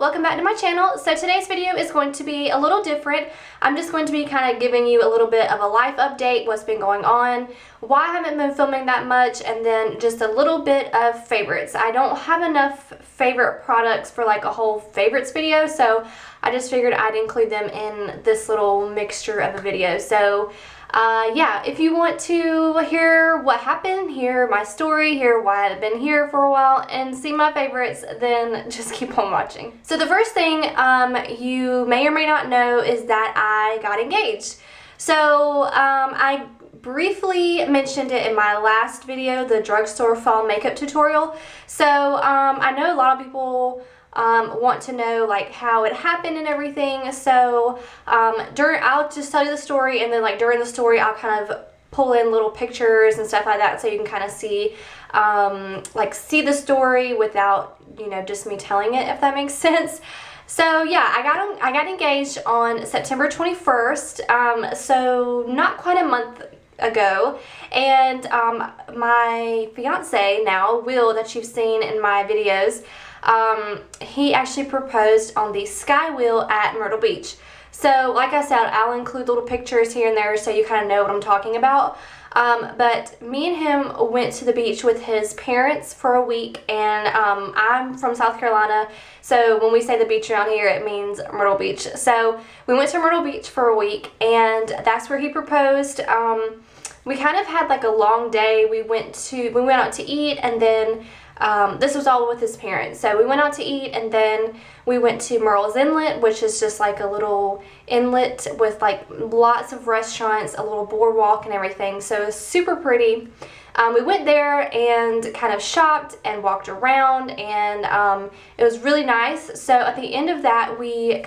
welcome back to my channel. So today's video is going to be a little different. I'm just going to be kind of giving you a little bit of a life update, what's been going on, why I haven't been filming that much, and then just a little bit of favorites. I don't have enough favorite products for like a whole favorites video, so I just figured I'd include them in this little mixture of a video. So yeah, if you want to hear what happened, hear my story, hear why I've been here for a while, and see my favorites, then just keep on watching. So the first thing you may or may not know is that I got engaged. So I briefly mentioned it in my last video, the drugstore fall makeup tutorial. So I know a lot of people want to know like how it happened and everything. So I'll just tell you the story, and then like during the story I'll kind of pull in little pictures and stuff like that, so you can kind of see see the story without, you know, just me telling it, if that makes sense. So yeah, I got engaged on September 21st, so not quite a month ago, and my fiance now, Will, that you've seen in my videos, he actually proposed on the Sky Wheel at Myrtle Beach. So like I said, I'll include little pictures here and there so you kind of know what I'm talking about. But me and him went to the beach with his parents for a week, and I'm from South Carolina, so when we say the beach around here, it means Myrtle Beach. So we went to Myrtle Beach for a week, and that's where he proposed. We kind of had like a long day. We went out to eat, and then this was all with his parents. So we went out to eat, and then we went to Merle's Inlet, which is just like a little inlet with like lots of restaurants, a little boardwalk and everything. So it was super pretty. We went there and kind of shopped and walked around, and it was really nice. So at the end of that, we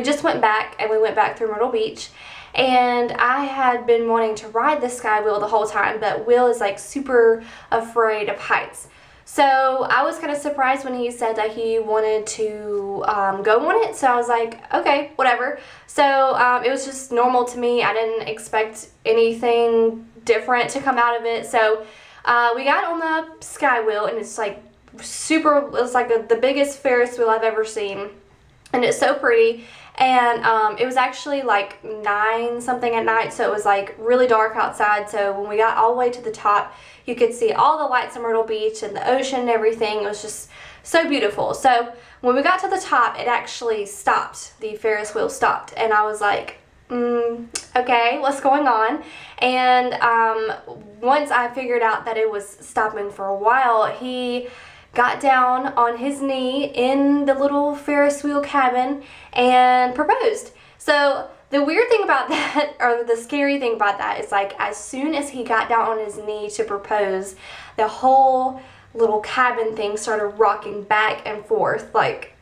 just went back, and we went back through Myrtle Beach. And I had been wanting to ride the Sky Wheel the whole time, but Will is like super afraid of heights. So I was kind of surprised when he said that he wanted to go on it. So I was like, okay, whatever. So it was just normal to me. I didn't expect anything different to come out of it. So we got on the Sky Wheel, and it's like it's like the biggest Ferris wheel I've ever seen. And it's so pretty. And it was actually like 9 something at night, so it was like really dark outside. So when we got all the way to the top, you could see all the lights of Myrtle Beach and the ocean and everything. It was just so beautiful. So when we got to the top, it actually stopped. The Ferris wheel stopped, and I was like, okay, what's going on? And once I figured out that it was stopping for a while, he got down on his knee in the little Ferris wheel cabin and proposed. So the weird thing about that, or the scary thing about that, is like as soon as he got down on his knee to propose, the whole little cabin thing started rocking back and forth, like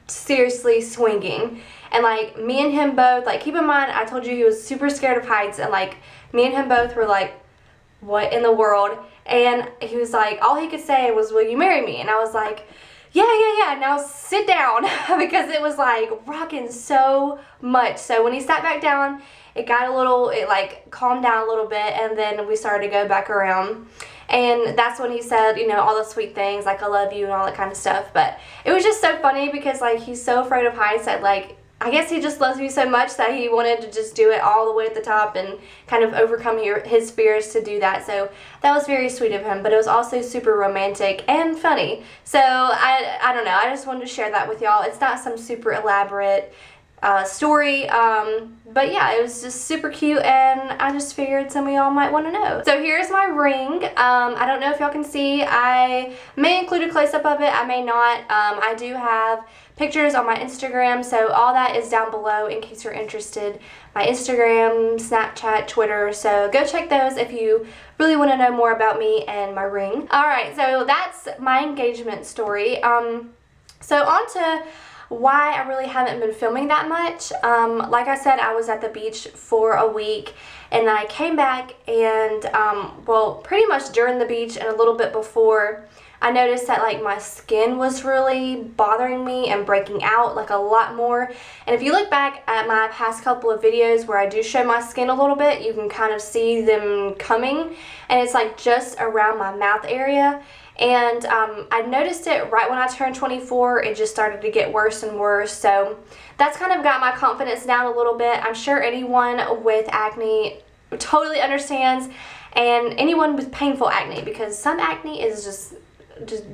seriously swinging. And like me and him both, like keep in mind I told you he was super scared of heights, and like me and him both were like, what in the world? And he was like, all he could say was, will you marry me? And I was like, yeah, now sit down, because it was like rocking so much. So when he sat back down, it like calmed down a little bit, and then we started to go back around. And that's when he said, you know, all the sweet things like I love you and all that kind of stuff. But it was just so funny because like he's so afraid of heights that like I guess he just loves me so much that he wanted to just do it all the way at the top and kind of overcome his fears to do that. So that was very sweet of him, but it was also super romantic and funny. So I don't know, I just wanted to share that with y'all. It's not some super elaborate story, but yeah, it was just super cute, and I just figured some of y'all might want to know. So here's my ring. I don't know if y'all can see. I may include a close-up of it, I may not. I do have pictures on my Instagram, so all that is down below in case you're interested. My Instagram, Snapchat, Twitter, so go check those if you really want to know more about me and my ring. Alright, so that's my engagement story. So on to why I really haven't been filming that much. Like I said, I was at the beach for a week, and then I came back, and well, pretty much during the beach and a little bit before, I noticed that like my skin was really bothering me and breaking out like a lot more. And if you look back at my past couple of videos where I do show my skin a little bit, you can kind of see them coming, and it's like just around my mouth area. And I noticed it right when I turned 24. It just started to get worse and worse. So that's kind of got my confidence down a little bit. I'm sure anyone with acne totally understands, and anyone with painful acne, because some acne is just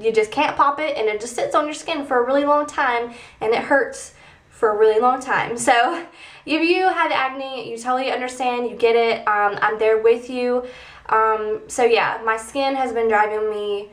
you just can't pop it, and it just sits on your skin for a really long time, and it hurts for a really long time. So if you have acne, you totally understand, you get it. I'm there with you. So yeah, my skin has been driving me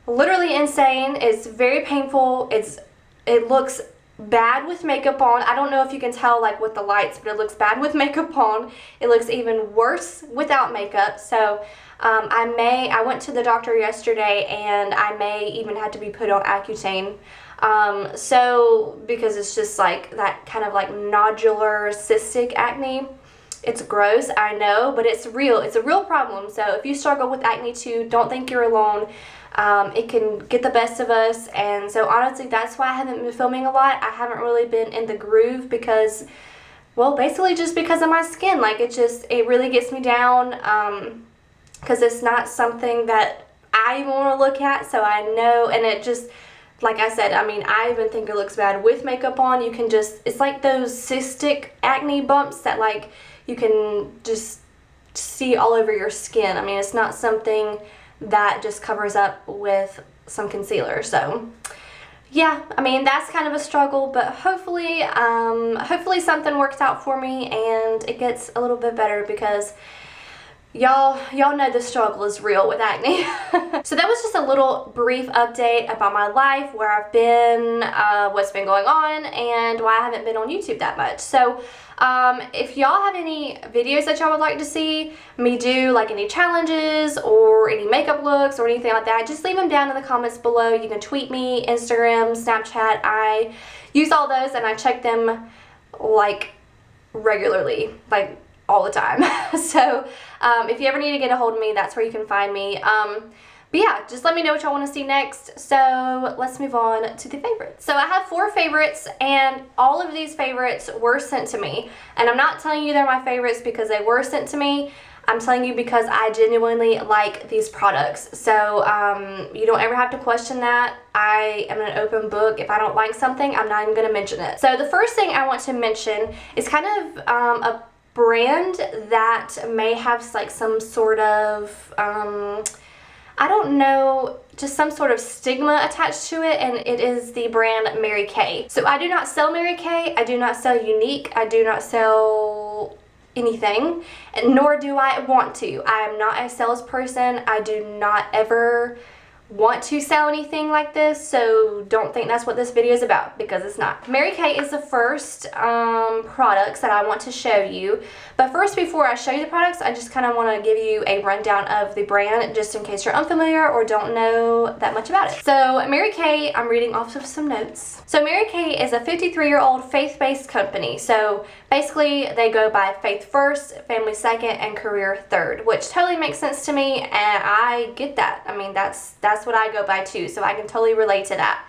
literally insane. It's very painful. It looks bad with makeup on. I don't know if you can tell like with the lights, but it looks bad with makeup on. It looks even worse without makeup. So I went to the doctor yesterday, and I may even have to be put on Accutane. So because it's just like that kind of like nodular cystic acne. It's gross, I know, but it's real. It's a real problem. So if you struggle with acne too, don't think you're alone. It can get the best of us, and so honestly that's why I haven't been filming a lot. I haven't really been in the groove because, well, basically just because of my skin. Like it really gets me down, because it's not something that I want to look at, so I know, and it just, like I said, I mean, I even think it looks bad with makeup on. You can just, it's like those cystic acne bumps that like you can just see all over your skin. I mean, it's not something that just covers up with some concealer. So yeah, I mean, that's kind of a struggle, but hopefully something works out for me and it gets a little bit better, because y'all know the struggle is real with acne. So that was just a little brief update about my life, where I've been, what's been going on, and why I haven't been on YouTube that much. So if y'all have any videos that y'all would like to see me do, like any challenges or any makeup looks or anything like that, just leave them down in the comments below. You can tweet me, Instagram, Snapchat. I use all those, and I check them like regularly, like all the time. So if you ever need to get a hold of me, that's where you can find me. But yeah, just let me know what y'all want to see next. So let's move on to the favorites. So I have 4 favorites, and all of these favorites were sent to me. And I'm not telling you they're my favorites because they were sent to me. I'm telling you because I genuinely like these products. So you don't ever have to question that. I am an open book. If I don't like something, I'm not even going to mention it. So the first thing I want to mention is kind of a brand that may have like some sort of I don't know, just some sort of stigma attached to it, and it is the brand Mary Kay. So I do not sell Mary Kay, I do not sell Unique, I do not sell anything, nor do I want to. I am not a salesperson. I do not ever want to sell anything like this, so don't think that's what this video is about, because it's not. Mary Kay is the first products that I want to show you. But first, before I show you the products, I just kind of want to give you a rundown of the brand, just in case you're unfamiliar or don't know that much about it. So Mary Kay, I'm reading off of some notes. So Mary Kay is a 53-year-old faith-based company. So basically they go by faith first, family second, and career third, which totally makes sense to me, and I get that. I mean, that's what I go by too, so I can totally relate to that.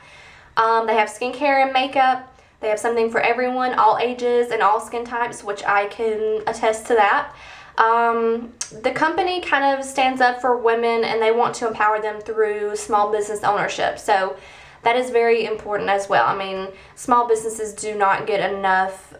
They have skincare and makeup. They have something for everyone, all ages and all skin types, which I can attest to that. The company kind of stands up for women, and they want to empower them through small business ownership. So that is very important as well. I mean, small businesses do not get enough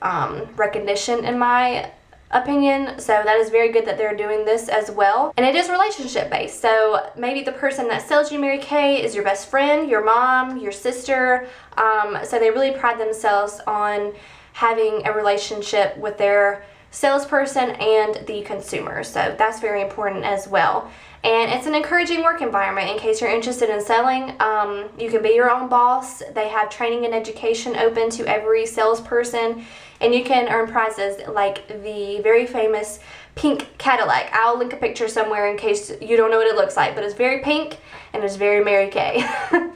recognition, in my opinion, so that is very good that they're doing this as well. And it is relationship based, so maybe the person that sells you Mary Kay is your best friend, your mom, your sister, so they really pride themselves on having a relationship with their salesperson and the consumer, so that's very important as well. And it's an encouraging work environment in case you're interested in selling. You can be your own boss. They have training and education open to every salesperson, and you can earn prizes like the very famous pink Cadillac. I'll link a picture somewhere in case you don't know what it looks like, but it's very pink and it's very Mary Kay.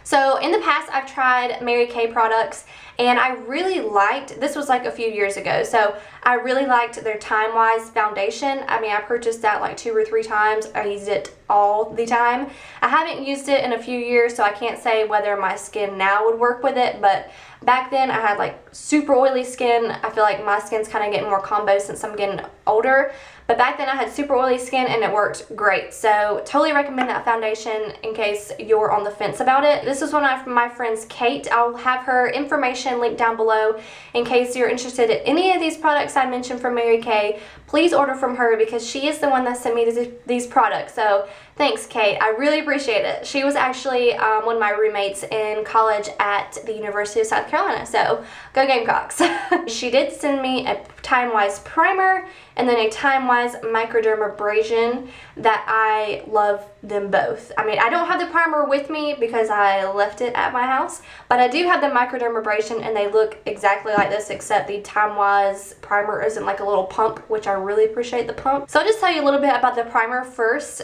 So in the past, I've tried Mary Kay products, and I really liked, this was like a few years ago, so I really liked their Timewise foundation. I mean, I purchased that like 2 or 3 times. I used it all the time. I haven't used it in a few years, so I can't say whether my skin now would work with it, but Back then I had like super oily skin. I feel like my skin's kind of getting more combo since I'm getting older. But back then I had super oily skin and it worked great. So totally recommend that foundation in case you're on the fence about it. This is one of my friends, Kate. I'll have her information linked down below in case you're interested in any of these products I mentioned from Mary Kay. Please order from her because she is the one that sent me these products. So thanks, Kate. I really appreciate it. She was actually one of my roommates in college at the University of South Carolina. So go Gamecocks. She did send me a Timewise primer and then a Timewise Microdermabrasion that I love them both. I mean, I don't have the primer with me because I left it at my house, but I do have the Microdermabrasion and they look exactly like this, except the Timewise primer isn't like a little pump, which I really appreciate the pump. So I'll just tell you a little bit about the primer first.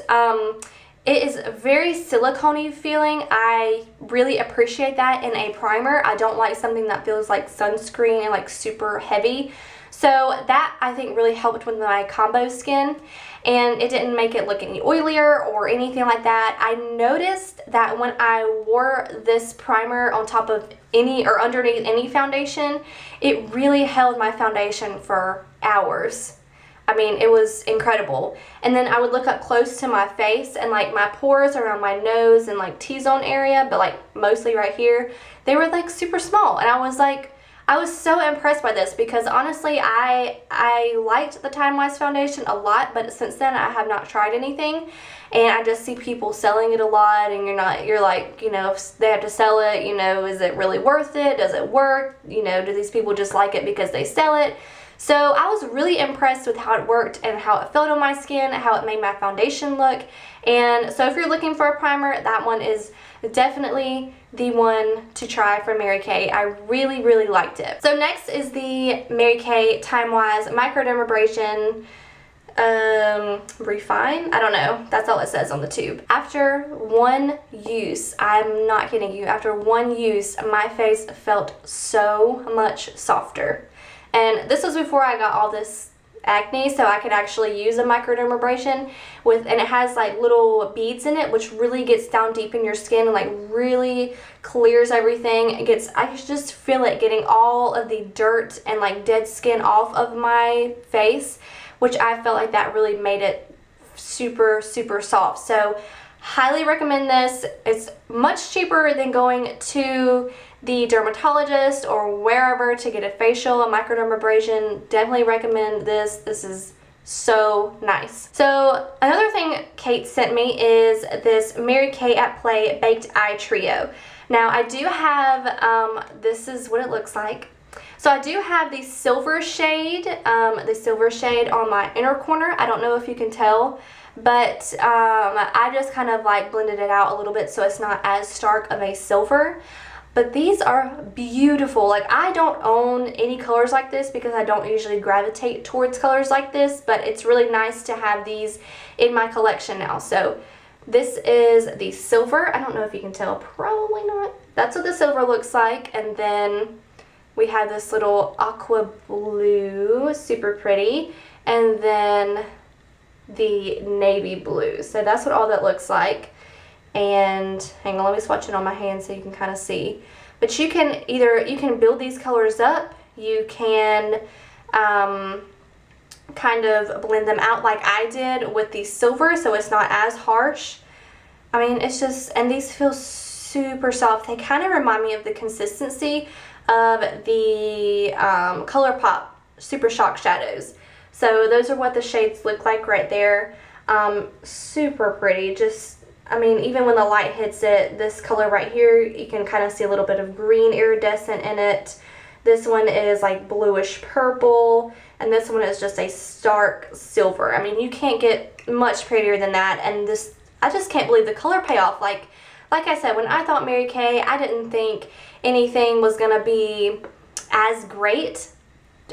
It is very silicone-y feeling. I really appreciate that in a primer. I don't like something that feels like sunscreen and like super heavy. So that I think really helped with my combo skin, and it didn't make it look any oilier or anything like that. I noticed that when I wore this primer on top of any or underneath any foundation, it really held my foundation for hours. I mean, it was incredible. And then I would look up close to my face and like my pores around my nose and like T-zone area, but like mostly right here, they were like super small. And I was so impressed by this because honestly, I liked the Timewise foundation a lot, but since then I have not tried anything. And I just see people selling it a lot, and you're like, you know, if they have to sell it, you know, is it really worth it? Does it work? You know, do these people just like it because they sell it? So I was really impressed with how it worked and how it felt on my skin, how it made my foundation look. And so if you're looking for a primer, that one is definitely the one to try from Mary Kay. I really, really liked it. So next is the Mary Kay Timewise Microdermabrasion Refine. I don't know. That's all it says on the tube. After one use, I'm not kidding you, after one use, my face felt so much softer. And this was before I got all this acne, so I could actually use a microdermabrasion and it has like little beads in it, which really gets down deep in your skin and like really clears everything. I just feel it getting all of the dirt and like dead skin off of my face, which I felt like that really made it super, super soft. So highly recommend this. It's much cheaper than going to the dermatologist or wherever to get a facial, a microdermabrasion. Definitely recommend this. This is so nice. So another thing Kate sent me is this Mary Kay at Play Baked Eye Trio. Now I do have, this is what it looks like. So I do have the silver shade on my inner corner. I don't know if you can tell, but I just kind of like blended it out a little bit so it's not as stark of a silver. But these are beautiful. Like, I don't own any colors like this because I don't usually gravitate towards colors like this, but it's really nice to have these in my collection now. So this is the silver. I don't know if you can tell, probably not. That's what the silver looks like. And then we have this little aqua blue, super pretty. And then the navy blue. So that's what all that looks like. And hang on, let me swatch it on my hand so you can kind of see. But you can build these colors up, you can kind of blend them out like I did with the silver so it's not as harsh. I mean, it's just, and these feel super soft. They kind of remind me of the consistency of the ColourPop Super Shock Shadows. So those are what the shades look like right there. Super pretty. Just, I mean, even when the light hits it, this color right here, you can kind of see a little bit of green iridescent in it. This one is like bluish purple, and this one is just a stark silver. I mean, you can't get much prettier than that, and this, I just can't believe the color payoff. Like I said, when I thought Mary Kay, I didn't think anything was gonna be as great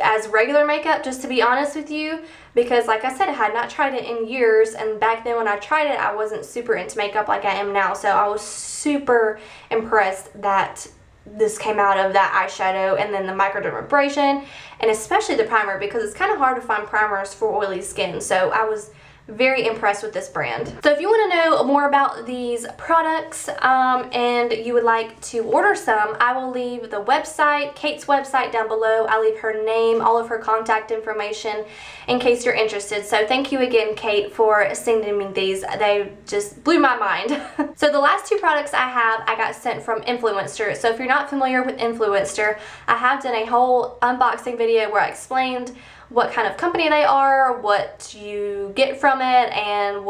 as regular makeup, just to be honest with you, because like I said, I had not tried it in years, and back then when I tried it, I wasn't super into makeup like I am now, so I was super impressed that this came out of that eyeshadow and then the microdermabrasion, and especially the primer, because it's kind of hard to find primers for oily skin. So I was very impressed with this brand. So if you want to know more about these products and you would like to order some, I will leave the website, Kate's website, down below. I'll leave her name, all of her contact information in case you're interested. So thank you again, Kate, for sending me these. They just blew my mind. So the last two products I have, I got sent from Influenster. So if you're not familiar with Influenster, I have done a whole unboxing video where I explained what kind of company they are, what you get from it, and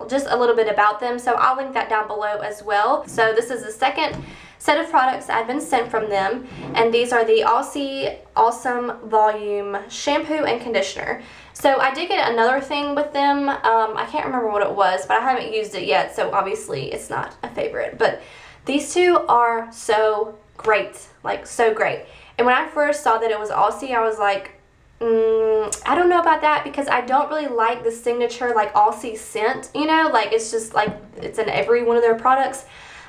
just a little bit about them. So I'll link that down below as well. So this is the second set of products I've been sent from them, and these are the Aussie Aussome Volume Shampoo and Conditioner. So I did get another thing with them. I can't remember what it was, but I haven't used it yet, so obviously it's not a favorite. But these two are so great, like so great. And when I first saw that it was Aussie, I was like, I don't know about that, because I don't really like the signature like Aussie scent, you know, like it's just like it's in every one of their products.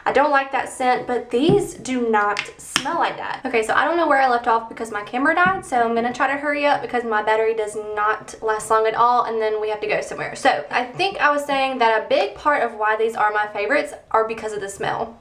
I don't like that scent, but these do not smell like that. Okay, so I don't know where I left off because my camera died, so I'm gonna try to hurry up because my battery does not last long at all, and then we have to go somewhere. So I think I was saying that a big part of why these are my favorites are because of the smell.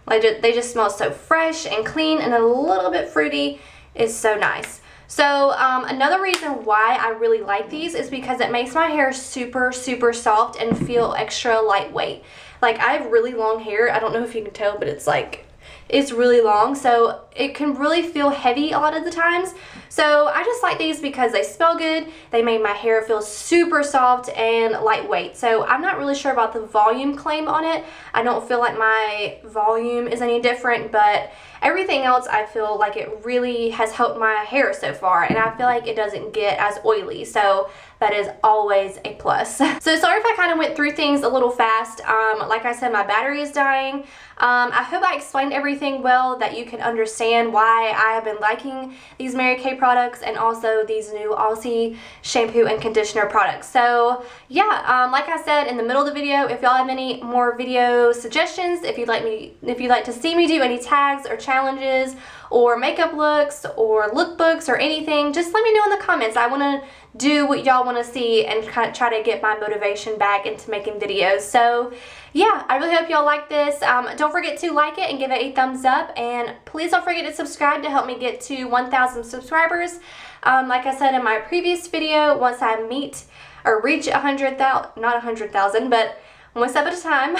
Like they just smell so fresh and clean and a little bit fruity. It's so nice. So another reason why I really like these is because it makes my hair super, super soft and feel extra lightweight. Like I have really long hair. I don't know if you can tell, but it's really long, so it can really feel heavy a lot of the times. So I just like these because they smell good. They made my hair feel super soft and lightweight. So I'm not really sure about the volume claim on it. I don't feel like my volume is any different, but everything else I feel like it really has helped my hair so far, and I feel like it doesn't get as oily. So that is always a plus. So sorry if I kind of went through things a little fast. Like I said, my battery is dying. I hope I explained everything well, that you can understand why I have been liking these Mary Kay products and also these new Aussie shampoo and conditioner products. So yeah, like I said in the middle of the video, if y'all have any more video suggestions, if you'd like to see me do any tags or challenges or makeup looks or lookbooks or anything, just let me know in the comments. I want to do what y'all want to see and kind of try to get my motivation back into making videos. So yeah, I really hope y'all like this. Don't forget to like it and give it a thumbs up, and please don't forget to subscribe to help me get to 1,000 subscribers. Like I said in my previous video, once I reach 100,000, not 100,000, but one step at a time.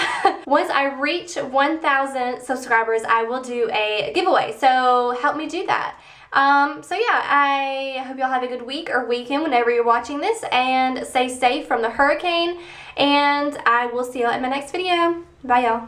Once I reach 1,000 subscribers, I will do a giveaway. So help me do that. So yeah, I hope y'all have a good week or weekend whenever you're watching this, and stay safe from the hurricane, and I will see y'all in my next video. Bye y'all.